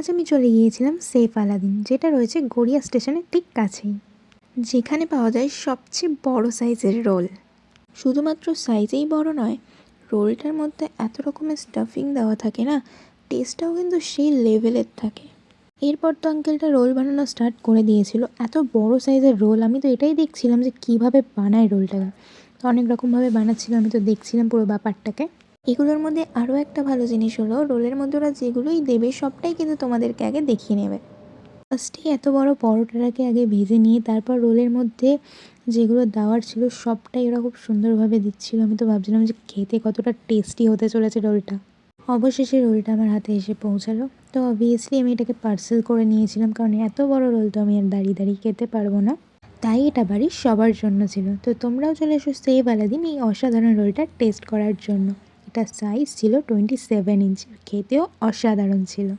আজ আমি চলে গিয়েছিলাম সেফ আলাদিন, যেটা রয়েছে গড়িয়া স্টেশনের ঠিক কাছেই, যেখানে পাওয়া যায় সবচেয়ে বড় সাইজের রোল। শুধুমাত্র সাইজেই বড় নয়, রোলটার মধ্যে এত রকমের স্টাফিং দেওয়া থাকে না, টেস্টটাও কিন্তু সেই লেভেলের থাকে। এরপর তো আঙ্কেলটা রোল বানানো স্টার্ট করে দিয়েছিল। এত বড় সাইজের রোল, আমি তো এটাই দেখছিলাম যে কীভাবে বানায় রোলটাকে। তো অনেক রকমভাবে বানাচ্ছিল, আমি তো দেখছিলাম পুরো ব্যাপারটাকে। এগুলোর মধ্যে আরও একটা ভালো জিনিস হলো, রোলের মধ্যে ওরা যেগুলোই দেবে সবটাই কিন্তু তোমাদেরকে আগে দেখিয়ে নেবে। ফার্স্টেই এত বড় পরোটাটাকে আগে ভেজে নিয়ে তারপর রোলের মধ্যে যেগুলো দেওয়ার ছিল সবটাই ওরা খুব সুন্দরভাবে দিচ্ছিল। আমি তো ভাবছিলাম যে খেতে কতটা টেস্টি হতে চলেছে রোলটা। অবশেষে রোলটা আমার হাতে এসে পৌঁছালো। তো অবভিয়াসলি আমি এটাকে পার্সেল করে নিয়েছিলাম, কারণ এত বড় রোল তো আমি আর দাঁড়িয়ে দাঁড়িয়ে খেতে পারবো না। তাই এটা বাড়ির সবার জন্য ছিল। তো তোমরাও চলে এসো সেফ আলাদিন এই অসাধারণ রোলটা টেস্ট করার জন্য। এটা সাইজ ছিল 27 ইঞ্চি, খেতেও অসাধারণ ছিল।